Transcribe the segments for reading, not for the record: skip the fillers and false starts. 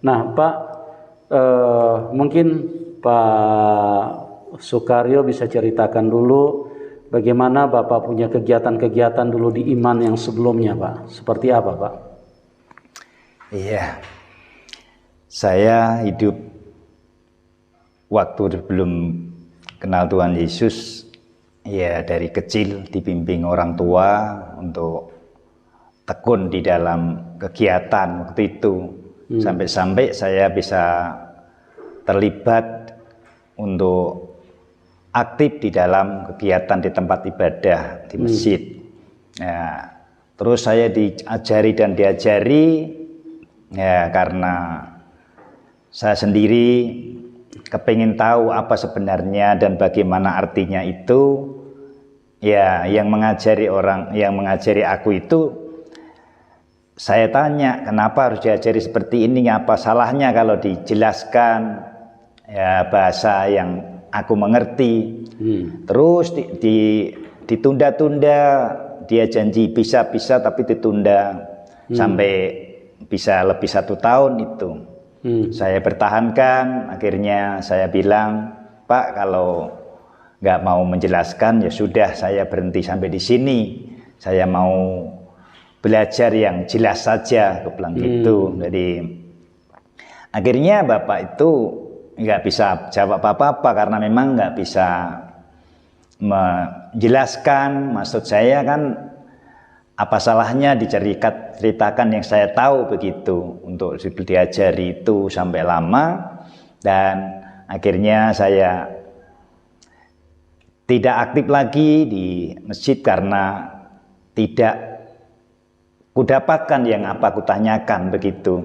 Nah, Pak, mungkin Pak Sukaryo bisa ceritakan dulu bagaimana Bapak punya kegiatan-kegiatan dulu di iman yang sebelumnya, Pak. Seperti apa, Pak? Iya, saya hidup waktu belum kenal Tuhan Yesus, ya dari kecil dibimbing orang tua untuk tekun di dalam kegiatan waktu itu. Sampai-sampai saya bisa terlibat untuk aktif di dalam kegiatan di tempat ibadah di masjid. Ya, terus saya diajari dan diajari, ya karena saya sendiri kepingin tahu apa sebenarnya dan bagaimana artinya itu. Ya, yang mengajari aku itu, saya tanya, kenapa harus diajari seperti ini? Apa salahnya kalau dijelaskan ya bahasa yang aku mengerti? Terus ditunda-tunda, dia janji bisa tapi ditunda sampai bisa lebih 1 tahun itu. Saya pertahankan, akhirnya saya bilang, Pak, kalau nggak mau menjelaskan ya sudah, saya berhenti sampai di sini. Saya mau belajar yang jelas saja, aku bilang gitu. Jadi akhirnya Bapak itu nggak bisa jawab apa-apa karena memang nggak bisa menjelaskan. Maksud saya kan, apa salahnya diceritakan yang saya tahu begitu, untuk diajari itu sampai lama. Dan akhirnya saya tidak aktif lagi di masjid karena tidak kudapatkan yang apa kutanyakan begitu.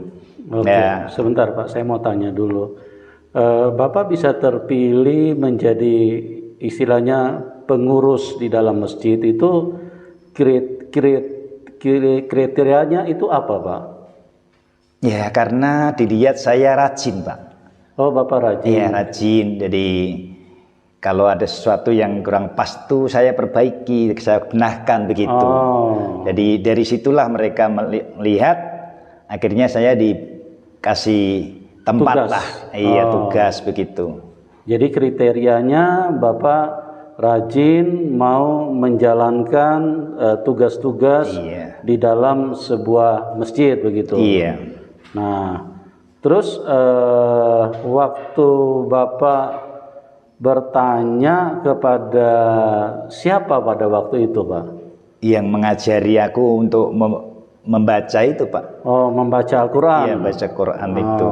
Oke, ya. Sebentar Pak, saya mau tanya dulu. Bapak bisa terpilih menjadi istilahnya pengurus di dalam masjid itu, kriterianya itu apa, Pak? Ya, karena dilihat saya rajin, Pak. Oh, Bapak rajin. Iya, rajin. Jadi kalau ada sesuatu yang kurang pas tuh saya perbaiki, saya benahkan begitu. Jadi dari situlah mereka melihat, akhirnya saya dikasih tempat tugas lah. Iya, tugas begitu. Jadi kriterianya Bapak rajin mau menjalankan tugas-tugas di dalam sebuah masjid begitu. Iya. Nah, terus waktu Bapak bertanya kepada siapa pada waktu itu, Pak? Yang mengajari aku untuk membaca itu, Pak. Oh, membaca Al-Quran. Iya, baca Quran itu.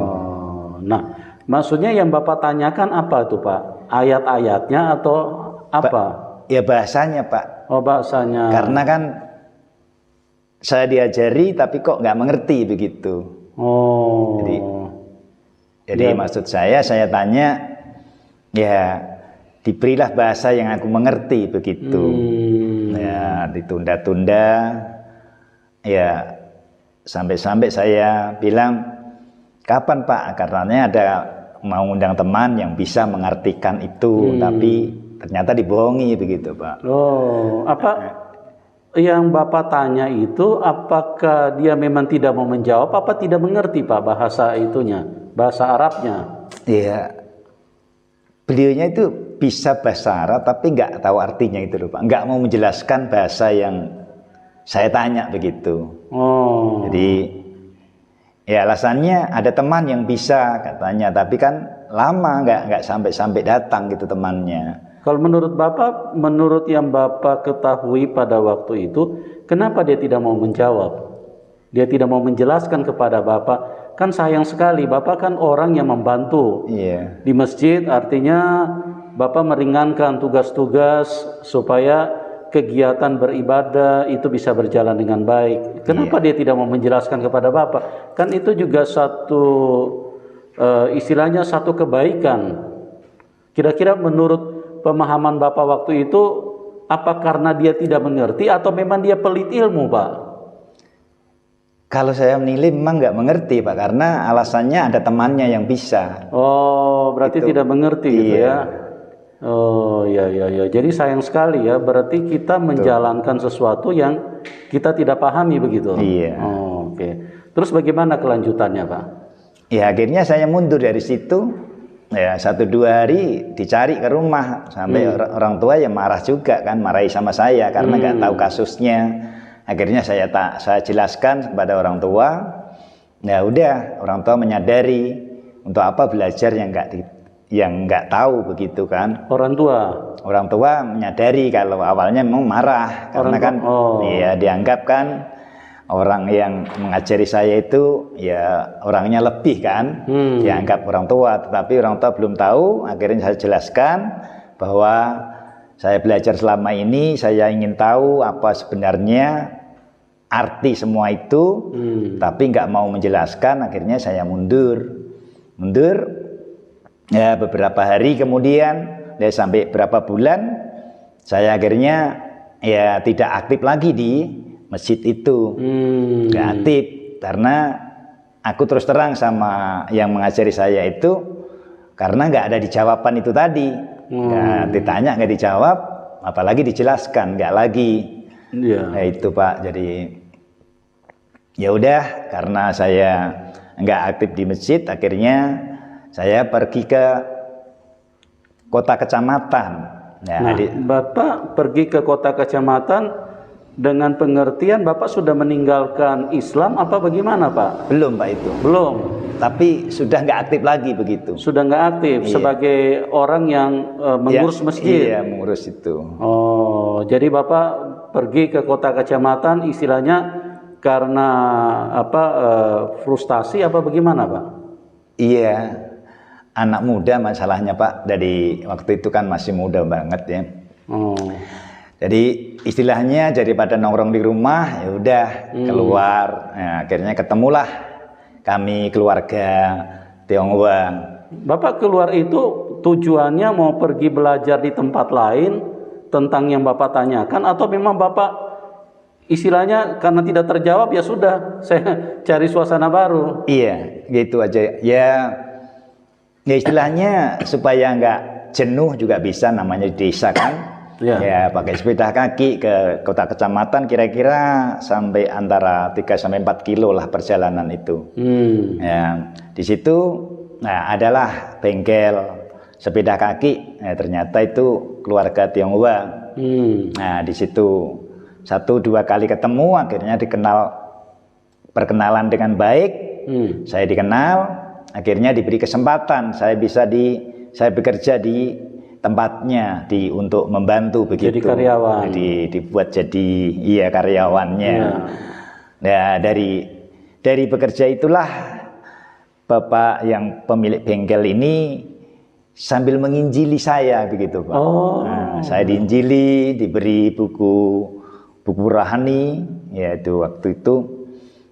Nah, maksudnya yang Bapak tanyakan apa tuh, Pak? Ayat-ayatnya atau apa? Ya bahasanya, Pak. Oh, bahasanya. Karena kan saya diajari tapi kok nggak mengerti begitu. Oh. Jadi maksud saya tanya, ya diberilah bahasa yang aku mengerti begitu. Ya ditunda-tunda, ya sampai-sampai saya bilang, kapan Pak? Karena ada mau undang teman yang bisa mengartikan itu, tapi ternyata dibohongi begitu, Pak. Oh, apa yang Bapak tanya itu, apakah dia memang tidak mau menjawab, apa tidak mengerti, Pak, bahasa itunya, bahasa Arabnya? Iya, beliaunya itu bisa bahasa Arab tapi nggak tahu artinya itu loh, Pak. Nggak mau menjelaskan bahasa yang saya tanya begitu. Oh. Jadi ya alasannya ada teman yang bisa katanya, tapi kan lama nggak sampai datang gitu temannya. Kalau menurut Bapak, menurut yang Bapak ketahui pada waktu itu, kenapa dia tidak mau menjawab? Dia tidak mau menjelaskan kepada Bapak. Kan sayang sekali, Bapak kan orang yang membantu di masjid, artinya Bapak meringankan tugas-tugas supaya kegiatan beribadah itu bisa berjalan dengan baik. Kenapa dia tidak mau menjelaskan kepada Bapak? Kan itu juga satu istilahnya satu kebaikan. Kira-kira menurut pemahaman Bapak waktu itu, apa karena dia tidak mengerti atau memang dia pelit ilmu, Pak? Kalau saya menilai memang nggak mengerti, Pak, karena alasannya ada temannya yang bisa. Oh, berarti tidak mengerti gitu ya? Oh, ya. Jadi sayang sekali ya, berarti kita menjalankan sesuatu yang kita tidak pahami begitu. Iya. Oh, oke. Terus bagaimana kelanjutannya, Pak? Ya akhirnya saya mundur dari situ. Ya 1-2 hari dicari ke rumah sampai orang tua ya marah juga kan, marahi sama saya karena nggak tahu kasusnya. Akhirnya saya jelaskan kepada orang tua. Ya udah, orang tua menyadari untuk apa belajar yang nggak tahu begitu kan. Orang tua menyadari kalau awalnya memang marah karena kan ya dianggap kan orang yang mengajari saya itu ya orangnya lebih kan, dianggap orang tua, tetapi orang tua belum tahu. Akhirnya saya jelaskan bahwa saya belajar selama ini, saya ingin tahu apa sebenarnya arti semua itu, tapi nggak mau menjelaskan. Akhirnya saya mundur ya beberapa hari kemudian, ya sampai berapa bulan saya akhirnya ya tidak aktif lagi di masjid itu. Nggak aktif karena aku terus terang sama yang mengajari saya itu, karena nggak ada di jawaban itu tadi. Ditanya nggak dijawab, apalagi dijelaskan nggak lagi. Nah itu Pak, jadi ya udah, karena saya nggak aktif di masjid, akhirnya saya pergi ke kota kecamatan. Bapak pergi ke kota kecamatan dengan pengertian Bapak sudah meninggalkan Islam apa bagaimana Pak? Belum Pak itu. Belum. Tapi sudah nggak aktif lagi begitu. Sudah nggak aktif sebagai orang yang mengurus masjid. Iya, mengurus itu. Oh, jadi Bapak pergi ke kota kecamatan istilahnya karena frustasi apa bagaimana Pak? Iya, anak muda masalahnya Pak. Dari waktu itu kan masih muda banget ya. Jadi istilahnya daripada nongkrong di rumah, ya udah keluar. Nah, akhirnya ketemulah kami keluarga Tionghoa. Bapak keluar itu tujuannya mau pergi belajar di tempat lain tentang yang Bapak tanyakan, atau memang Bapak istilahnya karena tidak terjawab ya sudah saya cari suasana baru? Iya, gitu aja. Ya istilahnya supaya nggak jenuh juga bisa, namanya di desa kan. Ya pakai sepeda kaki ke kota kecamatan kira-kira sampai antara 3-4 kilo lah perjalanan itu. Ya di situ adalah bengkel sepeda kaki. Ternyata itu keluarga Tionghoa. Nah di situ 1-2 kali ketemu, akhirnya perkenalan dengan baik. Saya dikenal, akhirnya diberi kesempatan saya bekerja di tempatnya untuk membantu begitu. Jadi karyawan. Dibuat jadi karyawannya. Nah, dari bekerja itulah Bapak yang pemilik bengkel ini sambil menginjili saya begitu Pak. Saya diinjili, diberi buku rohani yaitu waktu itu.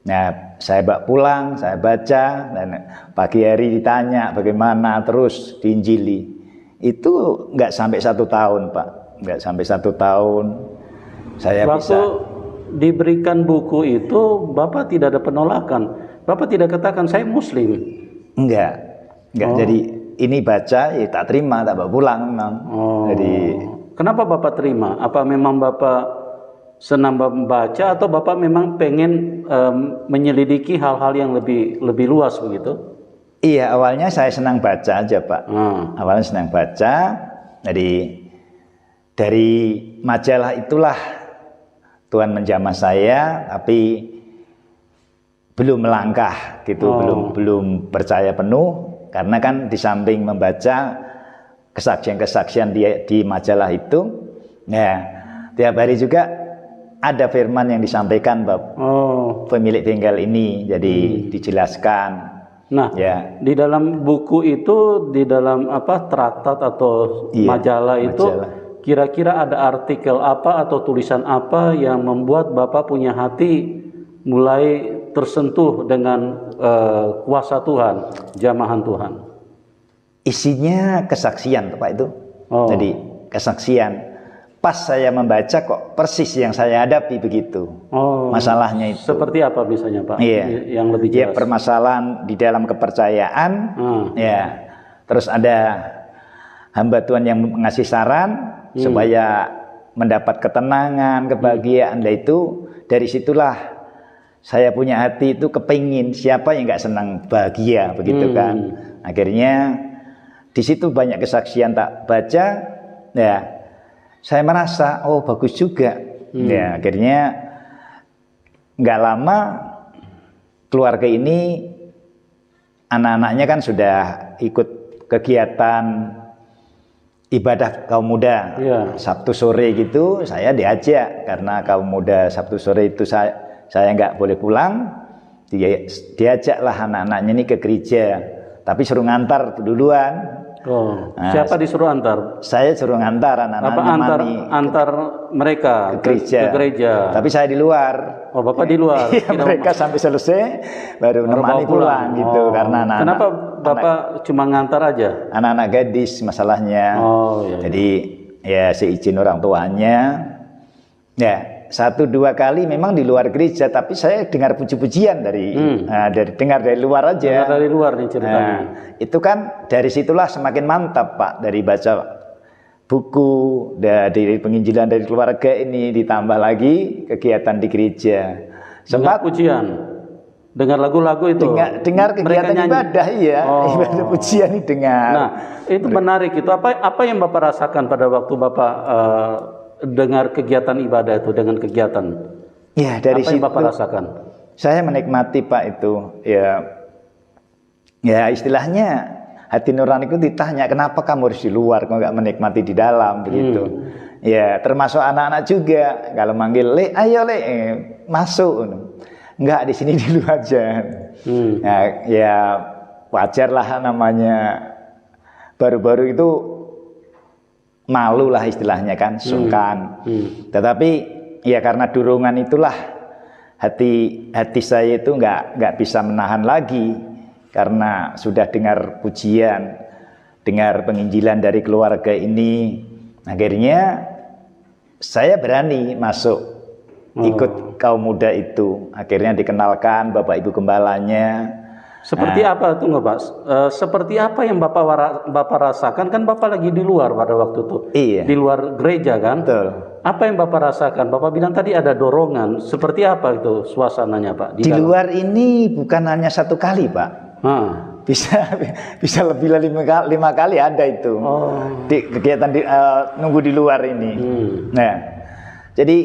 Nah, saya bawa pulang, saya baca, dan pagi hari ditanya bagaimana, terus diinjili. Itu nggak sampai 1 tahun Pak, nggak sampai 1 tahun saya waktu diberikan buku itu Bapak tidak ada penolakan, Bapak tidak katakan saya Muslim? Enggak. Jadi ini baca ya tak terima, tak bawa pulang memang. Jadi kenapa Bapak terima? Apa memang Bapak senang membaca atau Bapak memang pengen menyelidiki hal-hal yang lebih luas begitu? Iya, awalnya saya senang baca aja Pak. Awalnya senang baca. Jadi dari majalah itulah Tuhan menjamah saya, tapi belum melangkah gitu, belum percaya penuh, karena kan di samping membaca kesaksian-kesaksian di majalah itu, ya tiap hari juga ada firman yang disampaikan Bapak pemilik bengkel ini, jadi dijelaskan. Nah, di dalam buku itu, di dalam traktat atau majalah itu, kira-kira ada artikel apa atau tulisan apa yang membuat Bapak punya hati mulai tersentuh dengan kuasa Tuhan, jamahan Tuhan? Isinya kesaksian Pak itu. Jadi kesaksian. Pas saya membaca kok persis yang saya hadapi begitu. Masalahnya itu. Seperti apa misalnya Pak? Yang lebih jelas. Permasalahan di dalam kepercayaan. Terus ada hamba Tuhan yang ngasih saran supaya mendapat ketenangan, kebahagiaan. Itu dari situlah saya punya hati itu kepingin, siapa yang nggak senang bahagia begitu kan. Akhirnya di situ banyak kesaksian tak baca, ya saya merasa oh bagus juga. Ya akhirnya nggak lama keluarga ini anak-anaknya kan sudah ikut kegiatan ibadah kaum muda. Sabtu sore gitu saya diajak, karena kaum muda Sabtu sore itu saya nggak boleh pulang, diajaklah anak-anaknya ini ke gereja, tapi suruh ngantar duluan. Nah, siapa disuruh antar? Saya suruh ngantar anak-anaknya antar mereka ke gereja. Tapi saya di luar. Oh, Bapak di luar. Mereka sampai selesai baru nemani pulang gitu, karena anak-anak. Kenapa Bapak cuma ngantar aja? Anak-anak gadis masalahnya. Iya. Jadi ya seizin orang tuanya. Ya, 1-2 kali memang di luar gereja, tapi saya dengar puji-pujian dengar dari luar aja. Dengar dari luar nih ceritanya. Itu kan dari situlah semakin mantap Pak, dari baca buku, dari penginjilan dari keluarga ini, ditambah lagi kegiatan di gereja. Sempat pujian, dengar lagu-lagu itu. Dengar kegiatan ibadah, ibadah pujian ini dengar. Nah, itu menarik itu. Apa yang Bapak rasakan pada waktu Bapak dengar kegiatan ibadah itu, dengan kegiatan? Ya, dari apa situ yang Bapak rasakan? Saya menikmati Pak itu. Ya istilahnya hati nurani itu ditanya, kenapa kamu harus di luar, kok nggak menikmati di dalam begitu. Ya termasuk anak-anak juga, kalau manggil Le, ayo Le, masuk. Enggak, di sini dulu aja. Ya wajar lah, namanya baru-baru itu malu lah istilahnya kan, sungkan. Tetapi ya karena dorongan itulah hati saya itu nggak bisa menahan lagi, karena sudah dengar pujian, dengar penginjilan dari keluarga ini. Akhirnya saya berani masuk ikut kaum muda itu. Akhirnya dikenalkan Bapak Ibu Gembalanya. Seperti apa tuh Pak? Seperti apa yang Bapak rasakan? Kan Bapak lagi di luar pada waktu itu. Iya. Di luar gereja kan? Betul. Apa yang Bapak rasakan? Bapak bilang tadi ada dorongan. Seperti apa itu suasananya Pak? Di luar ini bukan hanya 1 kali Pak. Bisa lebih dari 5 kali ada itu. Di kegiatan nunggu di luar ini. Nah, jadi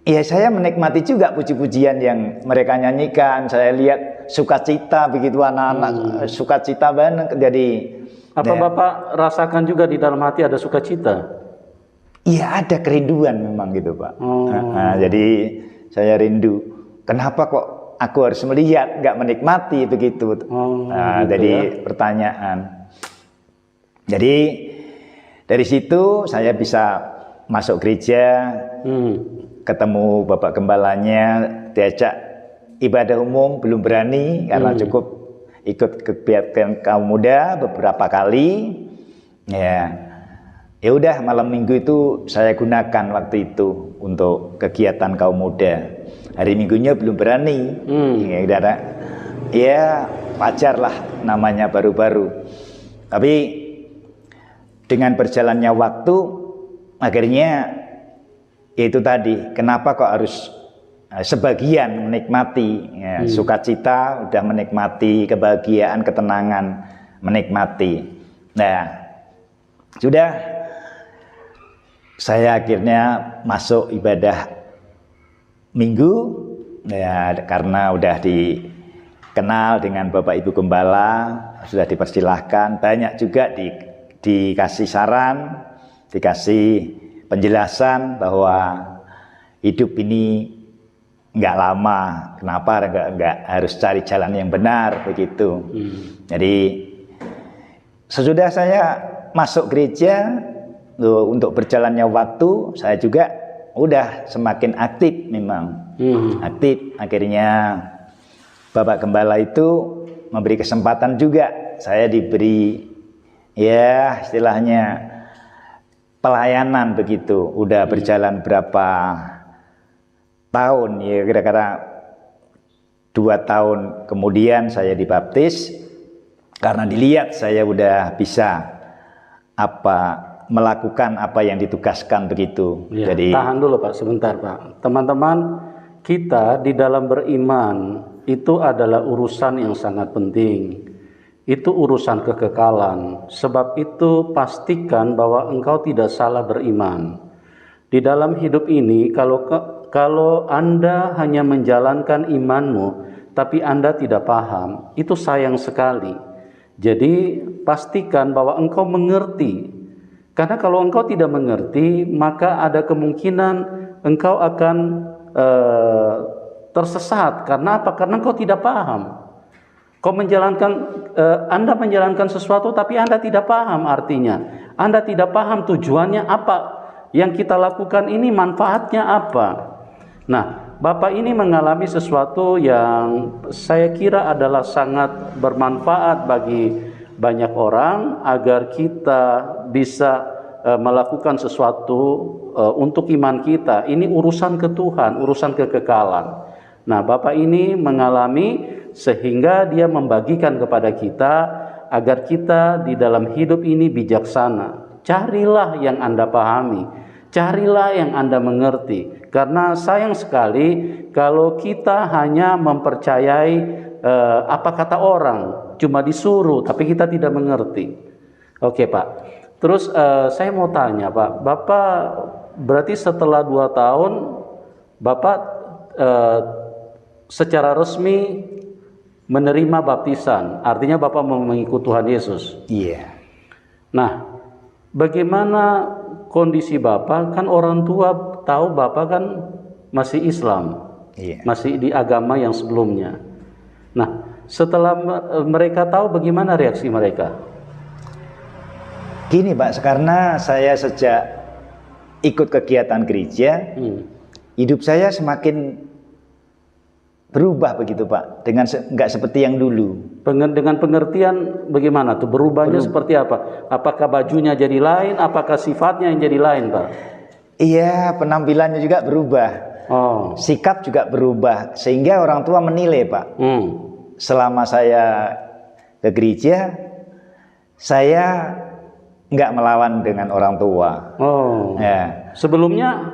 ya saya menikmati juga puji-pujian yang mereka nyanyikan. Saya lihat sukacita begitu, anak-anak sukacita banget. Jadi apa Bapak rasakan juga di dalam hati ada sukacita? Iya, ada kerinduan memang gitu Pak. Jadi saya rindu. Kenapa kok aku harus melihat, nggak menikmati begitu? Jadi pertanyaan. Jadi dari situ saya bisa masuk gereja, ketemu Bapak Gembalanya, diajak ibadah umum, belum berani karena cukup ikut kegiatan kaum muda beberapa kali. Ya udah, malam minggu itu saya gunakan waktu itu untuk kegiatan kaum muda. Hari minggunya belum berani. Ya wajar lah, namanya baru-baru. Tapi dengan berjalannya waktu, akhirnya itu tadi, kenapa kok harus sebagian menikmati sukacita, udah menikmati kebahagiaan, ketenangan, menikmati. Nah, sudah saya akhirnya masuk ibadah minggu, ya karena udah dikenal dengan Bapak Ibu Gembala, sudah dipersilahkan, banyak juga dikasih saran, dikasih penjelasan bahwa hidup ini nggak lama, kenapa nggak harus cari jalan yang benar begitu. Jadi sesudah saya masuk gereja, untuk berjalannya waktu saya juga udah semakin aktif memang. Aktif. Akhirnya Bapak Gembala itu memberi kesempatan juga, saya diberi ya istilahnya pelayanan begitu. Udah berjalan berapa tahun ya, kira-kira 2 tahun kemudian saya dibaptis, karena dilihat saya udah bisa melakukan apa yang ditugaskan begitu. Ya, jadi tahan dulu Pak, sebentar Pak. Teman-teman kita di dalam beriman itu adalah urusan yang sangat penting. Itu urusan kekekalan. Sebab itu pastikan bahwa engkau tidak salah beriman. Di dalam hidup ini, kalau Anda hanya menjalankan imanmu, tapi Anda tidak paham, itu sayang sekali. Jadi pastikan bahwa engkau mengerti. Karena kalau engkau tidak mengerti, maka ada kemungkinan engkau akan tersesat. Karena apa? Karena engkau tidak paham. Anda menjalankan sesuatu tapi Anda tidak paham artinya. Anda tidak paham tujuannya apa. Yang kita lakukan ini manfaatnya apa. Nah, Bapak ini mengalami sesuatu yang saya kira adalah sangat bermanfaat bagi banyak orang agar kita bisa melakukan sesuatu untuk iman kita. Ini urusan ke Tuhan, urusan kekekalan. Nah, Bapak ini mengalami sehingga dia membagikan kepada kita agar kita di dalam hidup ini bijaksana. Carilah yang Anda pahami, carilah yang Anda mengerti. Karena sayang sekali kalau kita hanya mempercayai apa kata orang, cuma disuruh tapi kita tidak mengerti. Oke Pak. Terus saya mau tanya Pak, Bapak berarti setelah 2 tahun Bapak secara resmi menerima baptisan, artinya Bapak mau mengikut Tuhan Yesus. Iya. Nah, bagaimana kondisi Bapak? Kan orang tua tahu Bapak kan masih Islam, Iya. masih di agama yang sebelumnya. Nah, setelah mereka tahu, bagaimana reaksi mereka? Gini Pak, karena saya sejak ikut kegiatan gereja, hidup saya semakin berubah begitu Pak, dengan nggak seperti yang dulu. Dengan pengertian bagaimana tuh berubahnya seperti apa? Apakah bajunya jadi lain? Apakah sifatnya yang jadi lain Pak? Iya, penampilannya juga berubah. Oh, Sikap juga berubah, sehingga orang tua menilai Pak. Selama saya ke gereja, saya nggak melawan dengan orang tua. oh. Ya, Sebelumnya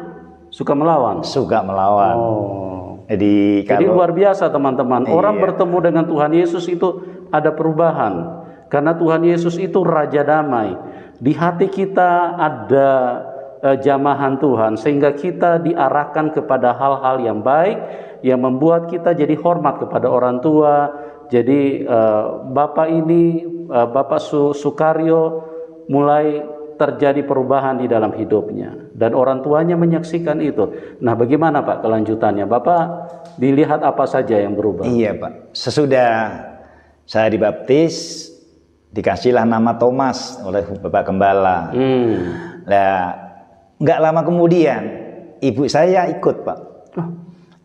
suka melawan. suka melawan. Oh. Jadi Jadi kalau luar biasa teman-teman. Orang bertemu dengan Tuhan Yesus itu ada perubahan. Karena Tuhan Yesus itu Raja Damai. Di hati kita ada jamahan Tuhan. Sehingga kita diarahkan kepada hal-hal yang baik. Yang membuat kita jadi hormat kepada orang tua. Jadi Bapak ini, Bapak Sukaryo mulai terjadi perubahan di dalam hidupnya. Dan orang tuanya menyaksikan itu. Nah, bagaimana Pak kelanjutannya? Bapak dilihat apa saja yang berubah? iya Pak, sesudah saya dibaptis, dikasihlah nama Thomas oleh Bapak Gembala. Nah, nggak lama kemudian ibu saya ikut Pak.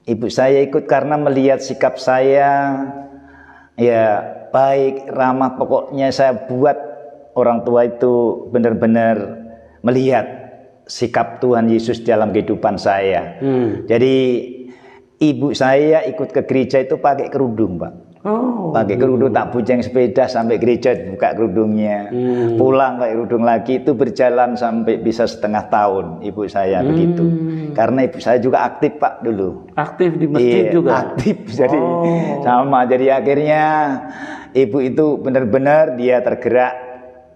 Ibu saya ikut karena melihat sikap saya ya baik, ramah, pokoknya saya buat orang tua itu benar-benar melihat sikap Tuhan Yesus dalam kehidupan saya. Jadi ibu saya ikut ke gereja itu pakai kerudung Pak. Pakai kerudung, tak bonceng sepeda sampai gereja, buka kerudungnya. Pulang pakai kerudung lagi, itu berjalan sampai bisa 1/2 tahun ibu saya begitu. Karena ibu saya juga aktif Pak dulu. Aktif di masjid juga? Aktif, jadi sama. Jadi akhirnya ibu itu benar-benar dia tergerak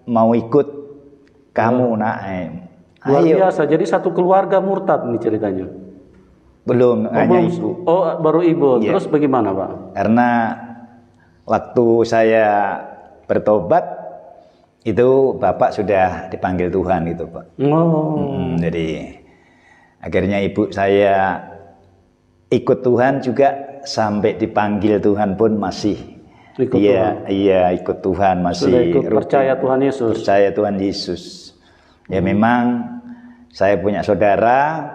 mau ikut kamu nak. Luar Ayo. biasa. Jadi satu keluarga murtad nih ceritanya. Belum, hanya belum. ibu. Oh, baru ibu. Iya. Terus bagaimana Pak? Karena waktu saya bertobat itu Bapak sudah dipanggil Tuhan gitu Pak. Jadi akhirnya ibu saya ikut Tuhan juga sampai dipanggil Tuhan pun masih Ikut Tuhan. Iya ikut Tuhan masih. Sudah ikut rutin. percaya Tuhan Yesus. Percaya Tuhan Yesus. Ya memang saya punya saudara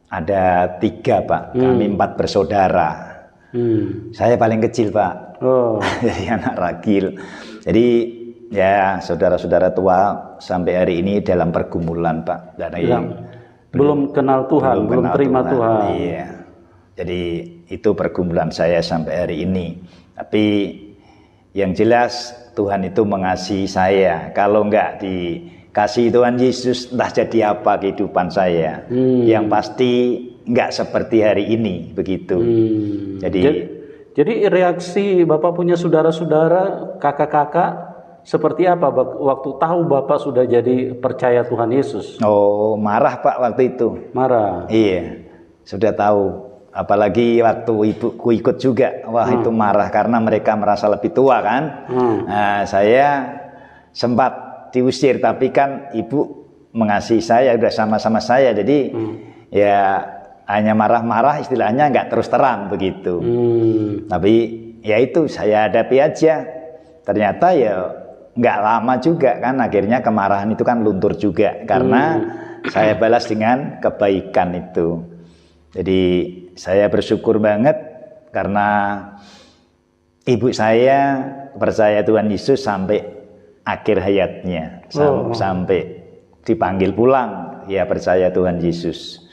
ada 3 Pak. Kami 4 bersaudara. Saya paling kecil Pak. Jadi anak ragil. Jadi ya saudara-saudara tua sampai hari ini dalam pergumulan Pak. Belum kenal Tuhan, belum terima Tuhan. Iya. Jadi itu pergumulan saya sampai hari ini. Tapi yang jelas Tuhan itu mengasihi saya. Kalau enggak dikasihi Tuhan Yesus, entah jadi apa kehidupan saya. Yang pasti nggak seperti hari ini begitu. Jadi reaksi Bapak punya saudara-saudara, kakak-kakak seperti apa waktu tahu Bapak sudah jadi percaya Tuhan Yesus? Oh, marah Pak waktu itu. Marah. Iya, sudah tahu. Apalagi waktu ibuku ikut juga. Wah, itu marah karena mereka merasa lebih tua kan. Nah, saya sempat diusir, tapi kan ibu mengasihi saya, udah sama-sama saya. Jadi ya hanya marah-marah, istilahnya nggak terus terang begitu. Tapi ya itu saya hadapi aja. Ternyata ya nggak lama juga kan, akhirnya kemarahan itu kan luntur juga karena saya balas dengan kebaikan itu. Jadi saya bersyukur banget karena ibu saya percaya Tuhan Yesus sampai akhir hayatnya, sampai dipanggil pulang ya percaya Tuhan Yesus.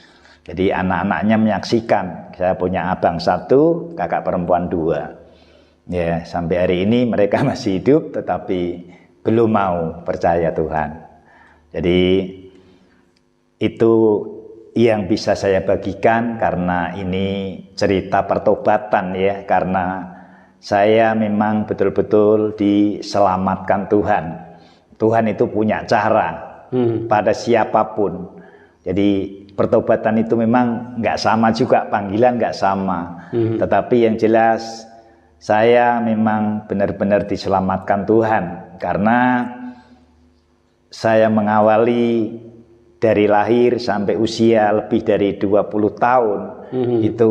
Jadi anak-anaknya menyaksikan. Saya punya abang 1, kakak perempuan 2. Ya, sampai hari ini mereka masih hidup tetapi belum mau percaya Tuhan. Jadi itu yang bisa saya bagikan karena ini cerita pertobatan ya, karena saya memang betul-betul diselamatkan Tuhan. Tuhan itu punya cara pada siapapun. Jadi pertobatan itu memang nggak sama juga, panggilan nggak sama. Tetapi yang jelas saya memang benar-benar diselamatkan Tuhan karena saya mengawali dari lahir sampai usia lebih dari 20 tahun itu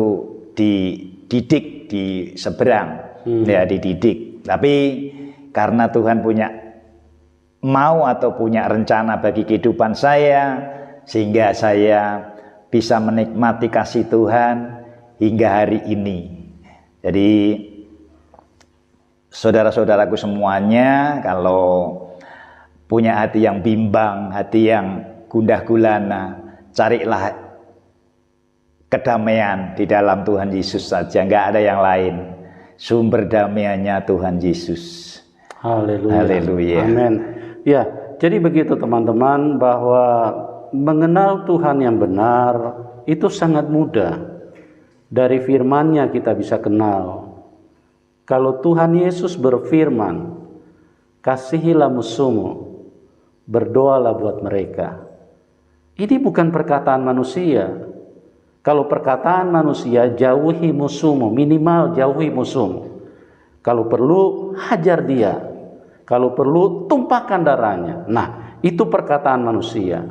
dididik di seberang, ya dididik. Tapi karena Tuhan punya mau atau punya rencana bagi kehidupan saya, sehingga saya bisa menikmati kasih Tuhan hingga hari ini. Jadi saudara-saudaraku semuanya, kalau punya hati yang bimbang, hati yang gundah gulana, carilah kedamaian di dalam Tuhan Yesus saja, nggak ada yang lain. Sumber damaiannya Tuhan Yesus. Haleluya. Haleluya. Amin. Ya, jadi begitu teman-teman, bahwa mengenal Tuhan yang benar itu sangat mudah. Dari firman-Nya kita bisa kenal. Kalau Tuhan Yesus berfirman, kasihilah musuhmu, berdoalah buat mereka. Ini bukan perkataan manusia. Kalau perkataan manusia, jauhi musuhmu, minimal jauhi musuhmu. Kalau perlu, hajar dia. Kalau perlu, tumpahkan darahnya. Nah, itu perkataan manusia.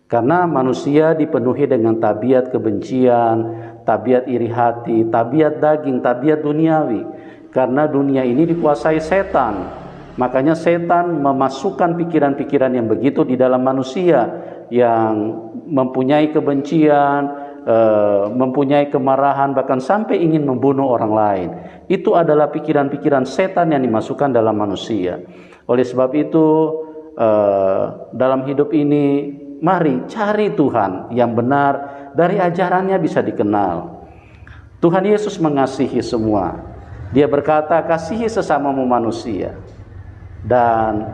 Karena manusia dipenuhi dengan tabiat kebencian, tabiat iri hati, tabiat daging, tabiat duniawi. Karena dunia ini dikuasai setan. Makanya setan memasukkan pikiran-pikiran yang begitu di dalam manusia, yang mempunyai kebencian, mempunyai kemarahan, bahkan sampai ingin membunuh orang lain. Itu adalah pikiran-pikiran setan yang dimasukkan dalam manusia. Oleh sebab itu, dalam hidup ini, mari cari Tuhan yang benar, dari ajarannya bisa dikenal. Tuhan Yesus mengasihi semua. Dia berkata, kasihi sesamamu manusia. Dan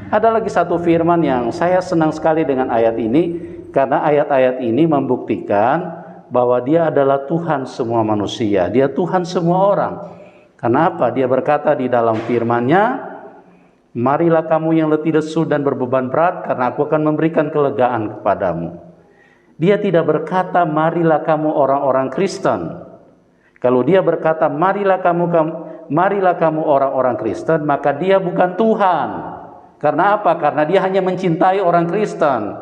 ada lagi satu firman yang saya senang sekali dengan ayat ini, karena ayat-ayat ini membuktikan bahwa Dia adalah Tuhan semua manusia. Dia Tuhan semua orang. Karena apa? Dia berkata di dalam firman-Nya, marilah kamu yang letih lesu dan berbeban berat, karena aku akan memberikan kelegaan kepadamu. Dia tidak berkata, marilah kamu orang-orang Kristen. Kalau dia berkata, marilah kamu orang-orang Kristen, maka dia bukan Tuhan. Karena apa? Karena dia hanya mencintai orang Kristen.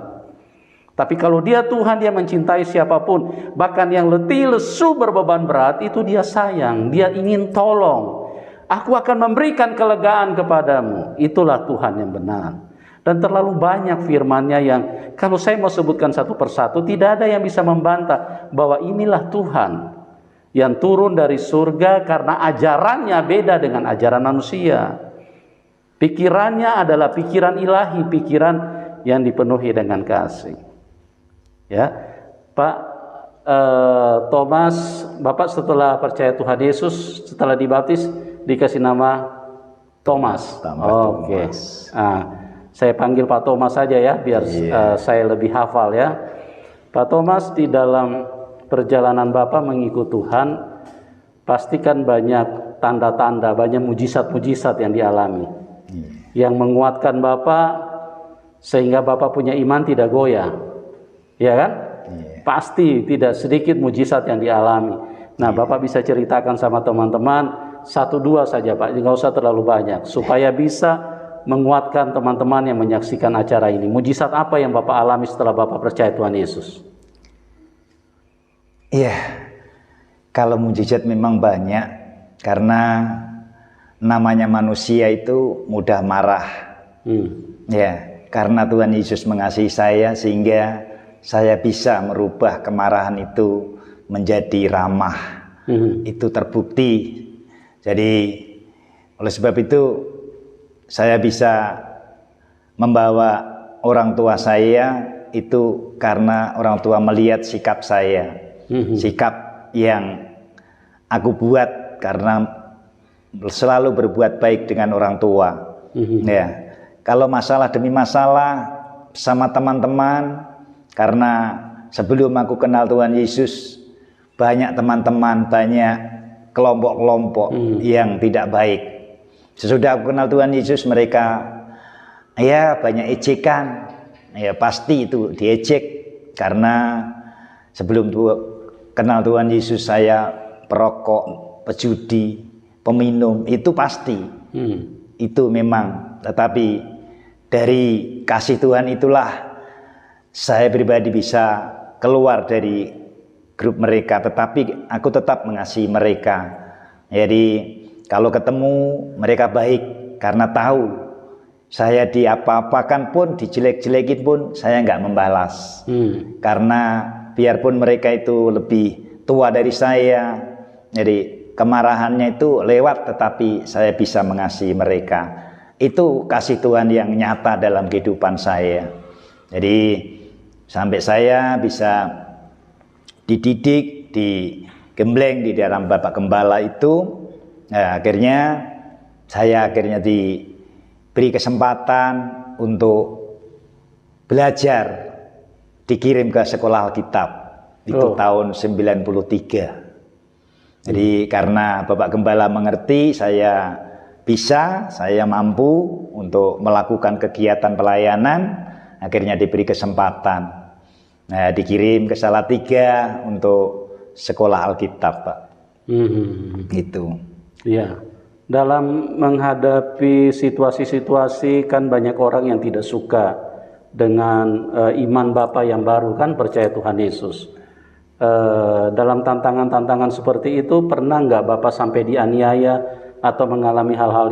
Tapi kalau dia Tuhan, dia mencintai siapapun. Bahkan yang letih lesu berbeban berat, itu dia sayang. Dia ingin tolong. Aku akan memberikan kelegaan kepadamu. Itulah Tuhan yang benar. Dan terlalu banyak firman-Nya yang kalau saya mau sebutkan satu persatu, tidak ada yang bisa membantah bahwa inilah Tuhan yang turun dari surga, karena ajarannya beda dengan ajaran manusia. Pikirannya adalah pikiran ilahi, pikiran yang dipenuhi dengan kasih. Ya, Pak Thomas, Bapak setelah percaya Tuhan Yesus, setelah dibaptis, dikasih nama Thomas. Oke. Nah, saya panggil Pak Thomas saja ya, biar saya lebih hafal ya. Pak Thomas, di dalam perjalanan Bapak mengikut Tuhan, pastikan banyak tanda-tanda, banyak mujizat-mujizat yang dialami, yang menguatkan Bapak sehingga Bapak punya iman tidak goyah, ya kan? Pasti tidak sedikit mujizat yang dialami. Nah, Bapak bisa ceritakan sama teman-teman 1-2 saja Pak, nggak usah terlalu banyak, supaya bisa menguatkan teman-teman yang menyaksikan acara ini. Mujizat apa yang Bapak alami setelah Bapak percaya Tuhan Yesus? Iya, kalau mujizat memang banyak, karena namanya manusia itu mudah marah. Ya, karena Tuhan Yesus mengasihi saya sehingga saya bisa merubah kemarahan itu menjadi ramah. Itu terbukti. Jadi oleh sebab itu saya bisa membawa orang tua saya itu karena orang tua melihat sikap saya, sikap yang aku buat karena selalu berbuat baik dengan orang tua. Ya, kalau masalah demi masalah sama teman-teman, karena sebelum aku kenal Tuhan Yesus, banyak teman-teman, banyak kelompok-kelompok yang tidak baik. Sesudah aku kenal Tuhan Yesus, mereka ya banyak ejekan, ya pasti itu diejek, karena sebelum kenal Tuhan Yesus saya perokok, pejudi, peminum, itu pasti. Itu memang, tetapi dari kasih Tuhan itulah saya pribadi bisa keluar dari grup mereka, tetapi aku tetap mengasihi mereka. Jadi kalau ketemu mereka baik, karena tahu saya diapa-apakan pun, dijelek-jelekin pun saya nggak membalas. Karena biarpun mereka itu lebih tua dari saya, jadi kemarahannya itu lewat, tetapi saya bisa mengasihi mereka. Itu kasih Tuhan yang nyata dalam kehidupan saya. Jadi sampai saya bisa dididik, digembleng di dalam Bapak Gembala itu. Nah, saya akhirnya diberi kesempatan untuk belajar, dikirim ke sekolah Alkitab itu tahun 93. Jadi karena Bapak Gembala mengerti saya mampu untuk melakukan kegiatan pelayanan, akhirnya diberi kesempatan. Nah, dikirim ke Salatiga untuk sekolah Alkitab, Pak. Gitu. Ya, dalam menghadapi situasi-situasi kan banyak orang yang tidak suka dengan iman Bapak yang baru, kan percaya Tuhan Yesus. Dalam tantangan-tantangan seperti itu pernah nggak Bapak sampai dianiaya atau mengalami hal-hal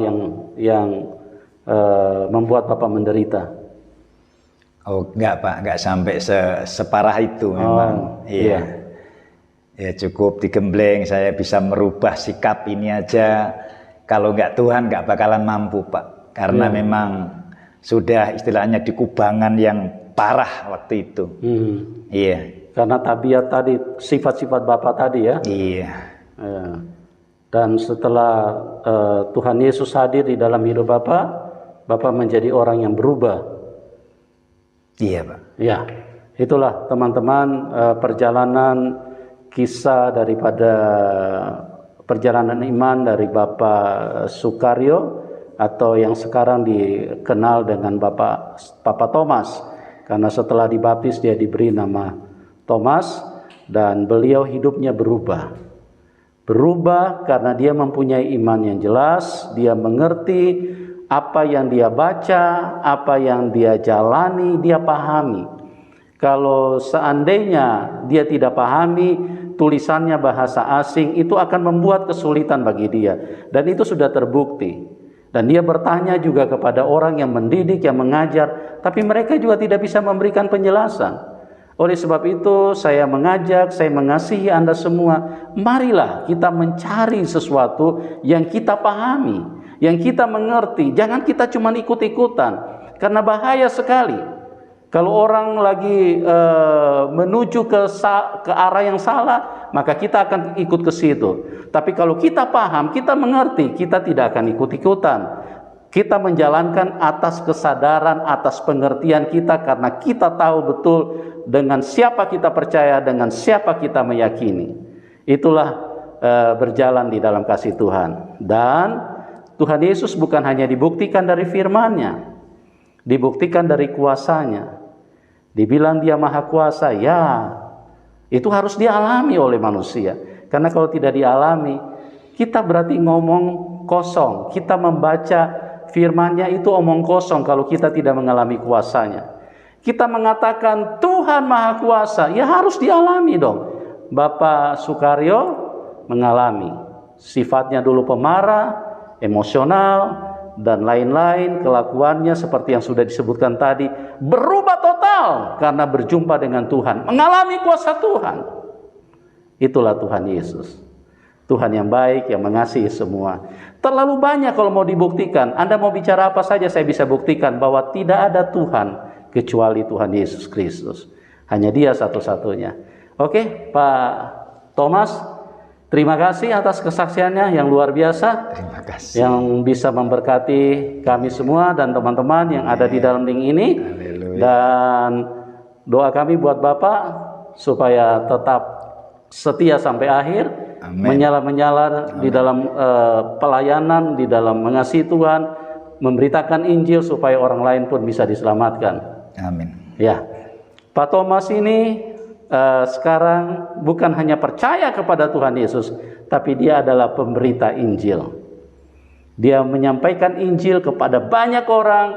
yang membuat Bapak menderita? Oh enggak Pak, enggak sampai separah itu memang. Iya. Ya cukup digembleng, saya bisa merubah sikap ini aja. Kalau enggak Tuhan enggak bakalan mampu Pak. Karena memang sudah istilahnya di kubangan yang parah waktu itu. Iya. Karena tabiat tadi, sifat-sifat Bapak tadi ya. Iya. Dan setelah Tuhan Yesus hadir di dalam hidup Bapak, Bapak menjadi orang yang berubah. Iya Pak. Ya, itulah teman-teman perjalanan kisah daripada perjalanan iman dari Bapak Sukaryo, atau yang sekarang dikenal dengan Bapak Thomas, karena setelah dibaptis dia diberi nama Thomas, dan beliau hidupnya berubah karena dia mempunyai iman yang jelas, dia mengerti apa yang dia baca, apa yang dia jalani, dia pahami. Kalau seandainya dia tidak pahami, tulisannya bahasa asing, itu akan membuat kesulitan bagi dia. Dan itu sudah terbukti. Dan dia bertanya juga kepada orang yang mendidik, yang mengajar, tapi mereka juga tidak bisa memberikan penjelasan. Oleh sebab itu saya mengajak, saya mengasihi Anda semua, marilah kita mencari sesuatu yang kita pahami, yang kita mengerti. Jangan kita cuma ikut-ikutan, karena bahaya sekali. Kalau orang lagi menuju ke arah yang salah, maka kita akan ikut ke situ. Tapi kalau kita paham, kita mengerti, kita tidak akan ikut-ikutan. Kita menjalankan atas kesadaran, atas pengertian kita, karena kita tahu betul dengan siapa kita percaya, dengan siapa kita meyakini. Itulah berjalan di dalam kasih Tuhan. Dan Tuhan Yesus bukan hanya dibuktikan dari firman-Nya, dibuktikan dari kuasanya. Dibilang Dia maha kuasa, ya itu harus dialami oleh manusia. Karena kalau tidak dialami, kita berarti ngomong kosong. Kita membaca firman-Nya itu omong kosong kalau kita tidak mengalami kuasanya. Kita mengatakan Tuhan maha kuasa, ya harus dialami dong. Bapak Sukaryo mengalami. Sifatnya dulu pemarah, emosional, dan lain-lain. Kelakuannya seperti yang sudah disebutkan tadi, berubah total karena berjumpa dengan Tuhan, mengalami kuasa Tuhan. Itulah Tuhan Yesus, Tuhan yang baik, yang mengasihi semua. Terlalu banyak kalau mau dibuktikan. Anda mau bicara apa saja saya bisa buktikan bahwa tidak ada Tuhan kecuali Tuhan Yesus Kristus. Hanya Dia satu-satunya. Oke, Pak Thomas, terima kasih atas kesaksiannya yang luar biasa. Terima kasih. Yang bisa memberkati kami semua dan teman-teman yang ada di dalam link ini. Haleluya. Dan doa kami buat Bapak supaya tetap setia sampai akhir. Amin. Menyala-menyala di dalam pelayanan, di dalam mengasihi Tuhan, memberitakan Injil supaya orang lain pun bisa diselamatkan. Amin. Ya, Pak Thomas ini sekarang bukan hanya percaya kepada Tuhan Yesus, tapi dia adalah pemberita Injil. Dia menyampaikan Injil kepada banyak orang,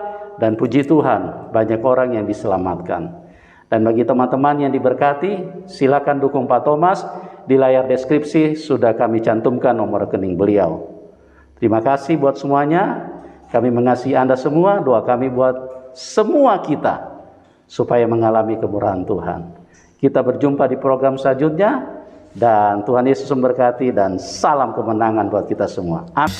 dan puji Tuhan, banyak orang yang diselamatkan. Dan bagi teman-teman yang diberkati, silakan dukung Pak Thomas. Di layar deskripsi sudah kami cantumkan nomor rekening beliau. Terima kasih buat semuanya. Kami mengasihi Anda semua. Doa kami buat semua kita supaya mengalami kemurahan Tuhan. Kita berjumpa di program selanjutnya, dan Tuhan Yesus memberkati, dan salam kemenangan buat kita semua. Amin.